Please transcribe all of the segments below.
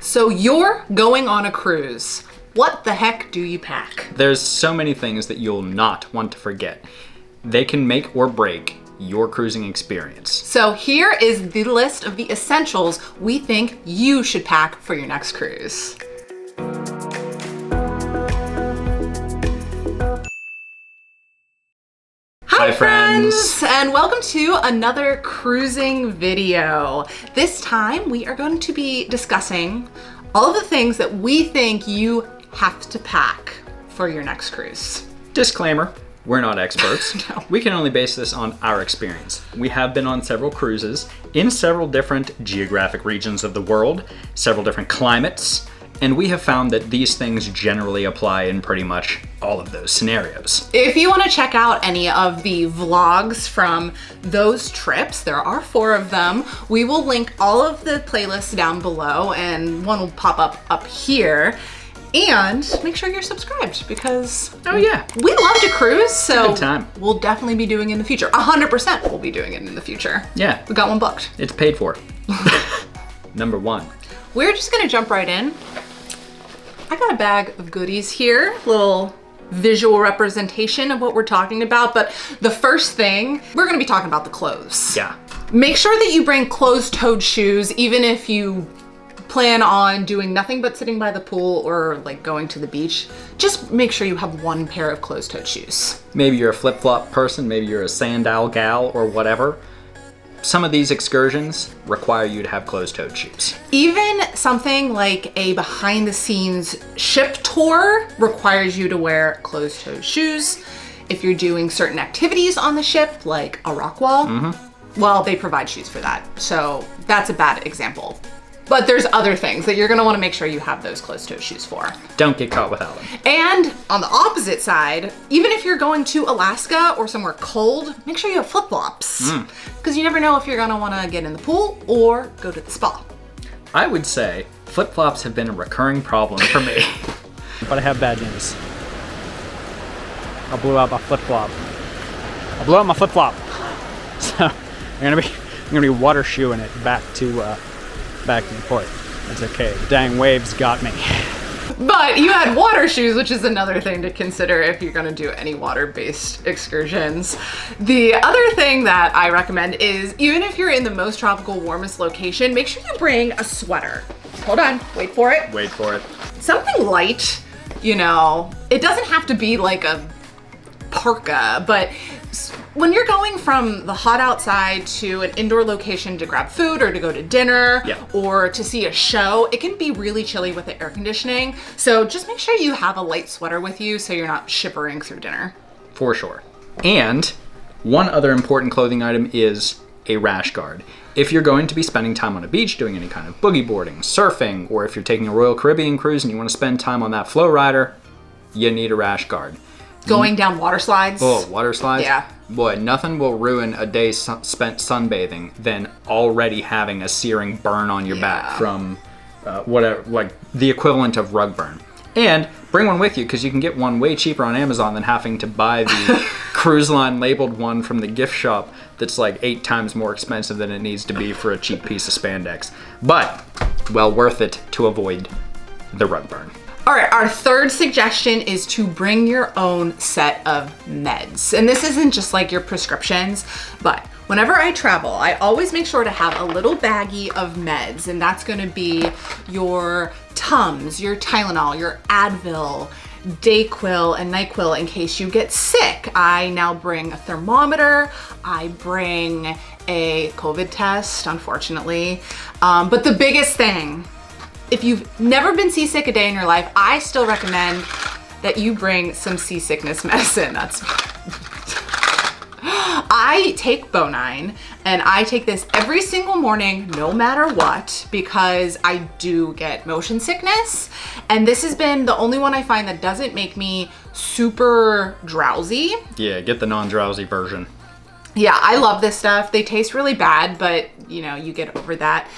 So you're going on a cruise. What the heck do you pack? There's so many things that you'll not want to forget. They can make or break your cruising experience. So here is the list of the essentials we think you should pack for your next cruise. Hi friends, and welcome to another cruising video. This time we are going to be discussing all of the things that we think you have to pack for your next cruise. Disclaimer, we're not experts. No. We can only base this on our experience. We have been on several cruises in several different geographic regions of the world, several different climates, and we have found that these things generally apply in pretty much all of those scenarios. If you want to check out any of the vlogs from those trips, there are 4 of them. We will link all of the playlists down below, and one will pop up here. And make sure you're subscribed because oh yeah, we love to cruise, so good time. We'll definitely be doing it in the future. 100% we'll be doing it in the future. Yeah. We got one booked. It's paid for. Number 1. We're just gonna jump right in. I got a bag of goodies here, little visual representation of what we're talking about, but the first thing, we're gonna be talking about the clothes. Yeah. Make sure that you bring closed-toed shoes, even if you plan on doing nothing but sitting by the pool or like going to the beach. Just make sure you have one pair of closed-toed shoes. Maybe you're a flip-flop person, maybe you're a sandal gal or whatever. Some of these excursions require you to have closed-toed shoes. Even something like a behind-the-scenes ship tour requires you to wear closed-toed shoes. If you're doing certain activities on the ship, like a rock wall, well, they provide shoes for that. So that's a bad example. But there's other things that you're gonna wanna make sure you have those closed-toe shoes for. Don't get caught without them. And on the opposite side, even if you're going to Alaska or somewhere cold, make sure you have flip-flops. Because you never know if you're gonna wanna get in the pool or go to the spa. I would say flip-flops have been a recurring problem for me. But I have bad news. I blew out my flip-flop. So I'm gonna be water shoeing it back to the port. That's okay. The dang waves got me. But you had water shoes, which is another thing to consider if you're gonna do any water-based excursions. The other thing that I recommend is, even if you're in the most tropical, warmest location, make sure you bring a sweater. Hold on, wait for it. Wait for it. Something light, you know. It doesn't have to be like a parka, but when you're going from the hot outside to an indoor location to grab food or to go to dinner or to see a show, it can be really chilly with the air conditioning. So just make sure you have a light sweater with you so you're not shivering through dinner. For sure. And one other important clothing item is a rash guard. If you're going to be spending time on a beach doing any kind of boogie boarding, surfing, or if you're taking a Royal Caribbean cruise and you want to spend time on that flow rider, you need a rash guard. Going down water slides. Oh, water slides? Yeah. Boy, nothing will ruin a day spent sunbathing than already having a searing burn on your back from whatever, like the equivalent of rug burn. And bring one with you because you can get one way cheaper on Amazon than having to buy the cruise line labeled one from the gift shop that's like 8 times more expensive than it needs to be for a cheap piece of spandex. But well worth it to avoid the rug burn. All right, our third suggestion is to bring your own set of meds. And this isn't just like your prescriptions, but whenever I travel, I always make sure to have a little baggie of meds, and that's gonna be your Tums, your Tylenol, your Advil, Dayquil, and NyQuil in case you get sick. I now bring a thermometer, I bring a COVID test, unfortunately. But the biggest thing, if you've never been seasick a day in your life, I still recommend that you bring some seasickness medicine. I take Bonine, and I take this every single morning, no matter what, because I do get motion sickness. And this has been the only one I find that doesn't make me super drowsy. Yeah, get the non-drowsy version. Yeah, I love this stuff. They taste really bad, but you know, you get over that.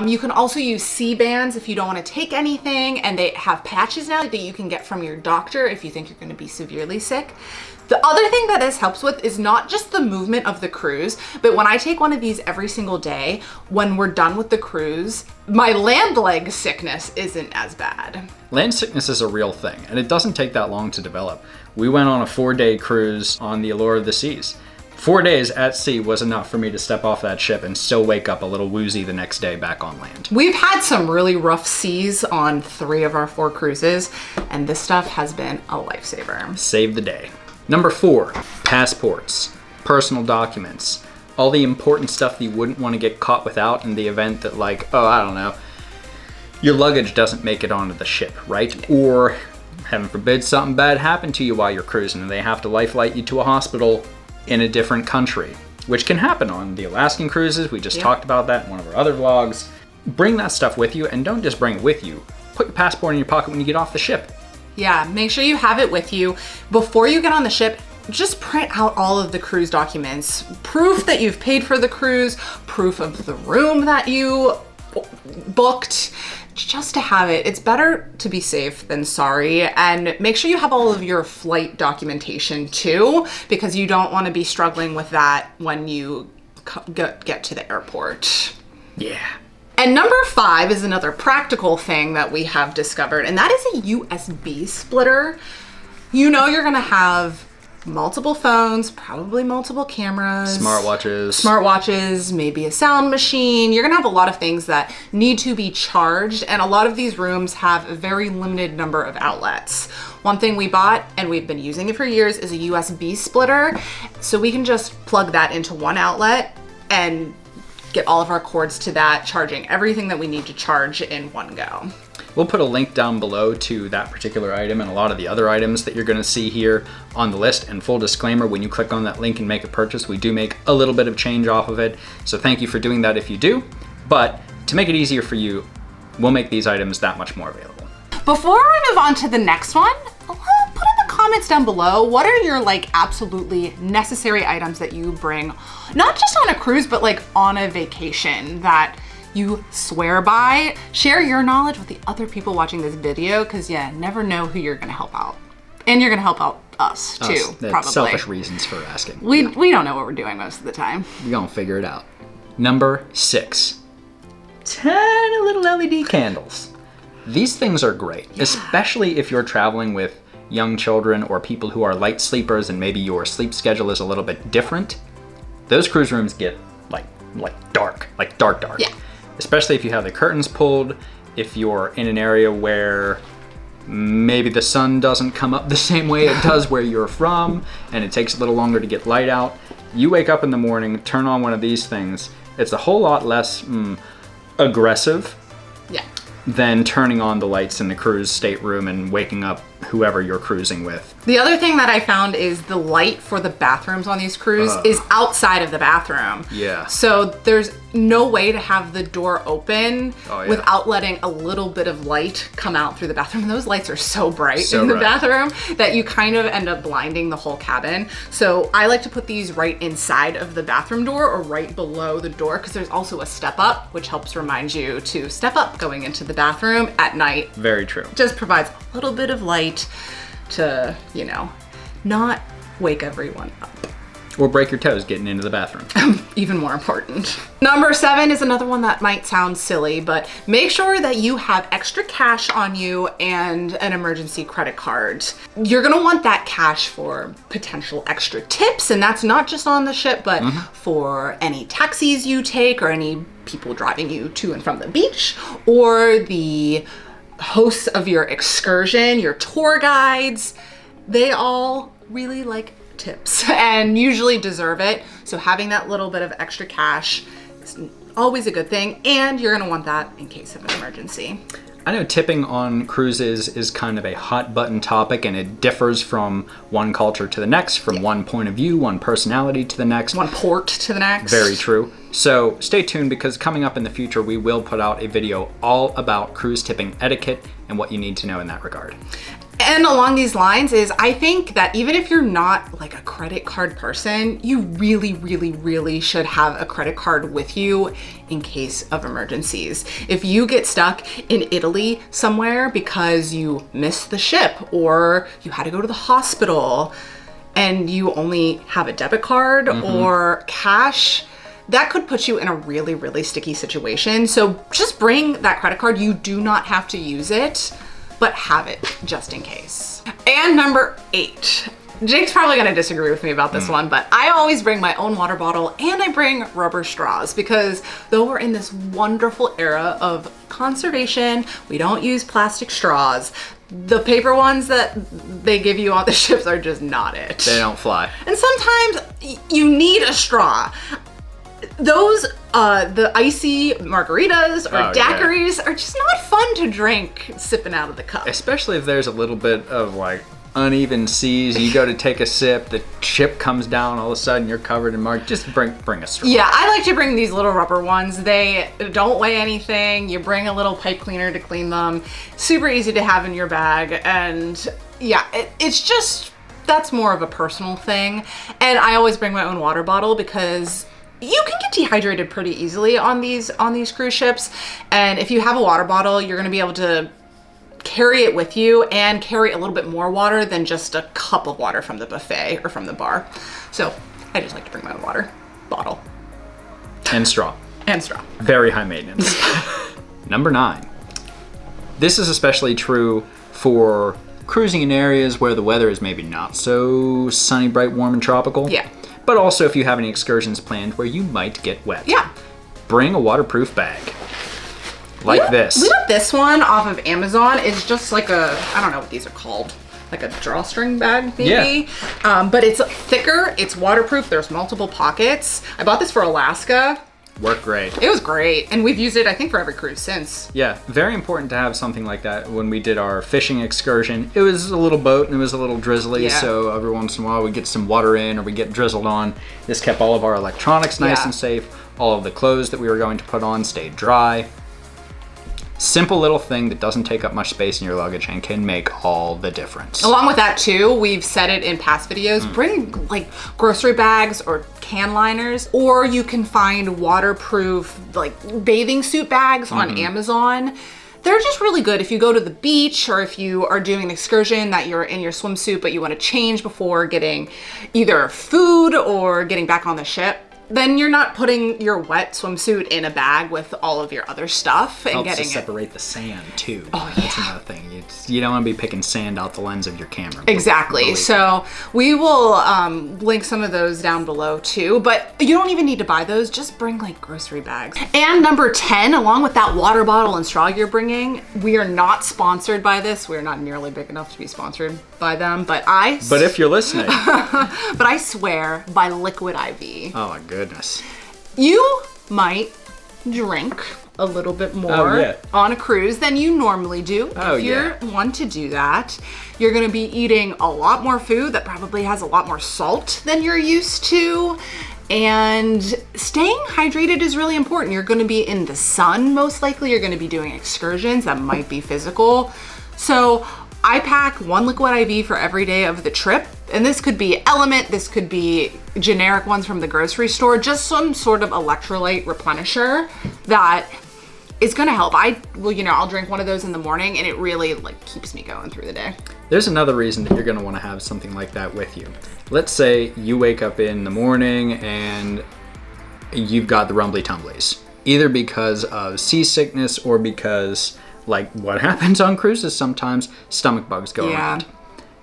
You can also use C-bands if you don't want to take anything, and they have patches now that you can get from your doctor if you think you're going to be severely sick. The other thing that this helps with is not just the movement of the cruise, but when I take one of these every single day, when we're done with the cruise, my land leg sickness isn't as bad. Land sickness is a real thing, and it doesn't take that long to develop. We went on a 4-day cruise on the Allure of the Seas. 4 days at sea was enough for me to step off that ship and still wake up a little woozy the next day back on land. We've had some really rough seas on 3 of our 4 cruises, and this stuff has been a lifesaver. Save the day. Number 4, passports, personal documents, all the important stuff that you wouldn't want to get caught without in the event that, like, oh, I don't know, your luggage doesn't make it onto the ship, right? Or, heaven forbid, something bad happened to you while you're cruising and they have to life flight you to a hospital in a different country, which can happen on the Alaskan cruises. We just talked about that in one of our other vlogs. Bring that stuff with you, and don't just bring it with you. Put your passport in your pocket when you get off the ship. Yeah, make sure you have it with you. Before you get on the ship, just print out all of the cruise documents. Proof that you've paid for the cruise, proof of the room that you booked, just to have it. It's better to be safe than sorry. And make sure you have all of your flight documentation too, because you don't want to be struggling with that when you get to the airport. Yeah. And number 5 is another practical thing that we have discovered, and that is a USB splitter. You know you're gonna have multiple phones, probably multiple cameras, smartwatches, maybe a sound machine. You're gonna have a lot of things that need to be charged, and a lot of these rooms have a very limited number of outlets. One thing we bought, and we've been using it for years, is a USB splitter. So we can just plug that into one outlet and get all of our cords to that, charging everything that we need to charge in one go. We'll put a link down below to that particular item and a lot of the other items that you're going to see here on the list. And full disclaimer, when you click on that link and make a purchase, we do make a little bit of change off of it. So thank you for doing that if you do. But to make it easier for you, we'll make these items that much more available. Before we move on to the next one, put in the comments down below, what are your absolutely necessary items that you bring, not just on a cruise, but on a vacation that you swear by? Share your knowledge with the other people watching this video, because you never know who you're gonna help out. And you're gonna help out us too, probably. Selfish reasons for asking. We don't know what we're doing most of the time. We're gonna figure it out. Number 6, tiny little LED candles. These things are great, especially if you're traveling with young children or people who are light sleepers and maybe your sleep schedule is a little bit different. Those cruise rooms get dark. Yeah. Especially if you have the curtains pulled, if you're in an area where maybe the sun doesn't come up the same way it does where you're from, and it takes a little longer to get light out. You wake up in the morning, turn on one of these things, it's a whole lot less aggressive than turning on the lights in the cruise stateroom and waking up whoever you're cruising with. The other thing that I found is the light for the bathrooms on these cruises is outside of the bathroom. Yeah. So there's no way to have the door open without letting a little bit of light come out through the bathroom. And those lights are so bright in the bathroom that you kind of end up blinding the whole cabin. So I like to put these right inside of the bathroom door or right below the door, because there's also a step up, which helps remind you to step up going into the bathroom at night. Very true. Just provides a little bit of light to, not wake everyone up. Or break your toes getting into the bathroom. Even more important. Number 7 is another one that might sound silly, but make sure that you have extra cash on you and an emergency credit card. You're gonna want that cash for potential extra tips, and that's not just on the ship, but for any taxis you take or any people driving you to and from the beach, or the hosts of your excursion, your tour guides. They all really like tips and usually deserve it. So having that little bit of extra cash is always a good thing, and you're gonna want that in case of an emergency. I know tipping on cruises is kind of a hot button topic, and it differs from one culture to the next, from one point of view, one personality to the next. One port to the next. Very true. So stay tuned, because coming up in the future, we will put out a video all about cruise tipping etiquette and what you need to know in that regard. And along these lines is, I think that even if you're not like a credit card person, you really, really, really should have a credit card with you in case of emergencies. If you get stuck in Italy somewhere because you missed the ship or you had to go to the hospital and you only have a debit card or cash, that could put you in a really, really sticky situation. So just bring that credit card. You do not have to use it, but have it just in case. And number 8. Jake's probably gonna disagree with me about this one, but I always bring my own water bottle and I bring rubber straws because though we're in this wonderful era of conservation, we don't use plastic straws. The paper ones that they give you on the ships are just not it. They don't fly. And sometimes you need a straw. Those, the icy margaritas or daiquiris are just not fun to drink sipping out of the cup. Especially if there's a little bit of like uneven seas. You go to take a sip, the ship comes down, all of a sudden you're covered in marg. Just bring a straw. Yeah, I like to bring these little rubber ones. They don't weigh anything. You bring a little pipe cleaner to clean them. Super easy to have in your bag. And yeah, it's just, that's more of a personal thing. And I always bring my own water bottle because you can get dehydrated pretty easily on these cruise ships. And if you have a water bottle, you're gonna be able to carry it with you and carry a little bit more water than just a cup of water from the buffet or from the bar. So I just like to bring my own water bottle. And straw. And straw. Very high maintenance. Number 9. This is especially true for cruising in areas where the weather is maybe not so sunny, bright, warm, and tropical. Yeah. But also if you have any excursions planned where you might get wet. Yeah. Bring a waterproof bag. Like this. We got this one off of Amazon. It's just like a, I don't know what these are called, like a drawstring bag maybe. Yeah. But it's thicker, it's waterproof, there's multiple pockets. I bought this for Alaska. Worked great. It was great. And we've used it, I think, for every cruise since. Yeah, very important to have something like that. When we did our fishing excursion, it was a little boat and it was a little drizzly, so every once in a while we get some water in or we get drizzled on. This kept all of our electronics nice and safe. All of the clothes that we were going to put on stayed dry. Simple little thing that doesn't take up much space in your luggage and can make all the difference. Along with that too, we've said it in past videos, bring like grocery bags or can liners, or you can find waterproof like bathing suit bags on Amazon. They're just really good if you go to the beach or if you are doing an excursion that you're in your swimsuit but you want to change before getting either food or getting back on the ship. Then you're not putting your wet swimsuit in a bag with all of your other stuff and Helps getting to it. separate the sand too. Oh, That's another thing. You don't want to be picking sand out the lens of your camera. Exactly. So we will link some of those down below too, but you don't even need to buy those. Just bring like grocery bags. And number 10, along with that water bottle and straw you're bringing, we are not sponsored by this. We're not nearly big enough to be sponsored by them, but if you're listening. but I swear by Liquid IV. Oh my goodness. You might drink a little bit more on a cruise than you normally do. If you're one to do that, you're gonna be eating a lot more food that probably has a lot more salt than you're used to. And staying hydrated is really important. You're gonna be in the sun, most likely. You're gonna be doing excursions that might be physical. So I pack 1 Liquid IV for every day of the trip. And this could be Element, this could be generic ones from the grocery store, just some sort of electrolyte replenisher that is gonna help. I'll drink one of those in the morning and it really like keeps me going through the day. There's another reason that you're gonna wanna have something like that with you. Let's say you wake up in the morning and you've got the rumbly tumblies, either because of seasickness or because like what happens on cruises sometimes, stomach bugs go around.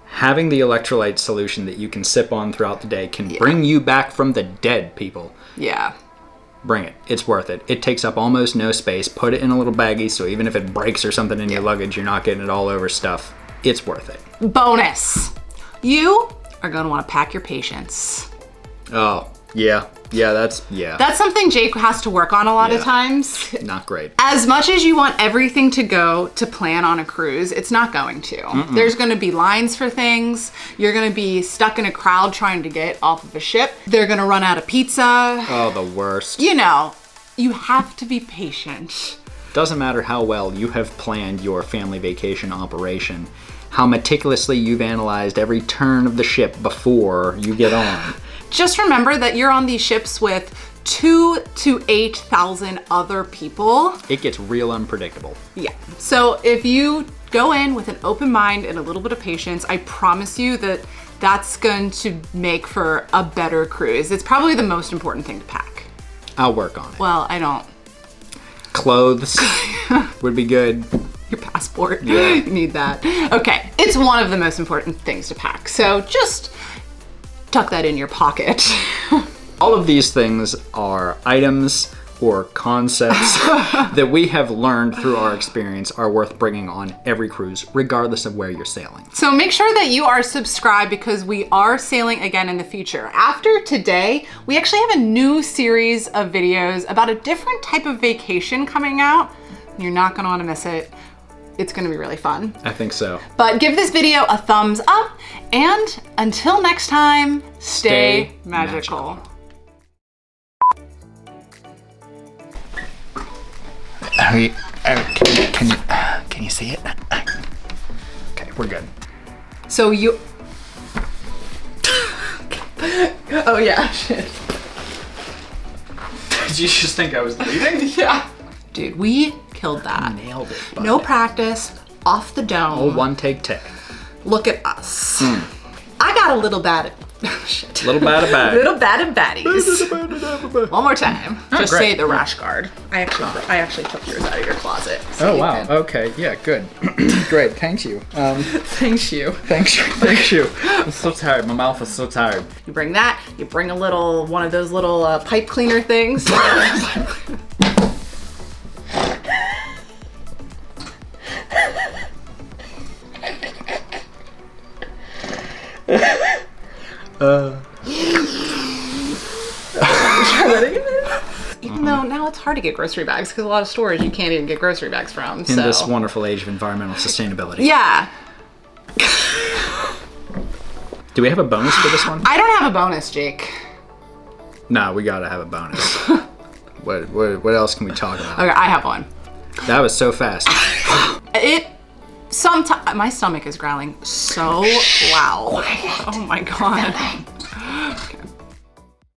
Having the electrolyte solution that you can sip on throughout the day can bring you back from the dead, people. Yeah. Bring it. It's worth it. It takes up almost no space. Put it in a little baggie so even if it breaks or something in your luggage, you're not getting it all over stuff. It's worth it. Bonus. You are going to want to pack your patience. Oh, yeah. That's something Jake has to work on a lot of times. Not great. As much as you want everything to go to plan on a cruise, it's not going to. There's going to be lines for things. You're going to be stuck in a crowd trying to get off of a ship. They're going to run out of pizza. Oh, the worst. You know, you have to be patient. Doesn't matter how well you have planned your family vacation operation, how meticulously you've analyzed every turn of the ship before you get on. Just remember that you're on these ships with 2,000 to 8,000 other people. It gets real unpredictable. Yeah. So if you go in with an open mind and a little bit of patience, I promise you that that's going to make for a better cruise. It's probably the most important thing to pack. I'll work on it. Well, I don't. Clothes would be good. Your passport. Yeah. You need that. Okay. It's one of the most important things to pack. So just tuck that in your pocket. All of these things are items or concepts that we have learned through our experience are worth bringing on every cruise, regardless of where you're sailing. So make sure that you are subscribed because we are sailing again in the future. After today, we actually have a new series of videos about a different type of vacation coming out. You're not gonna wanna miss it. It's gonna be really fun. I think so. But give this video a thumbs up, and until next time, stay magical. Can you see it? Okay, we're good. So you... Oh yeah, shit. Did you just think I was leaving? Yeah. Dude, we killed that. Nailed it. Buddy. No practice, off the dome. Oh, one take. Look at us. I got a little bad. Shit. Little bad of bad. Little bad of baddies. One more time. Just great. say the rash guard. I actually took yours out of your closet. So Oh you wow. can- Okay. Yeah. Good. Great. Thank you. Thanks you. Thank you. I'm so tired. My mouth is so tired. You bring that. You bring a little one of those little pipe cleaner things. Even though now it's hard to get grocery bags because a lot of stores you can't even get grocery bags from. In so. this wonderful age of environmental sustainability. Yeah. Do we have a bonus for this one? I don't have a bonus, Jake. No, we gotta have a bonus. What else can we talk about? Okay, I have one. That was so fast. Sometimes my stomach is growling so loud. Oh my god. Okay.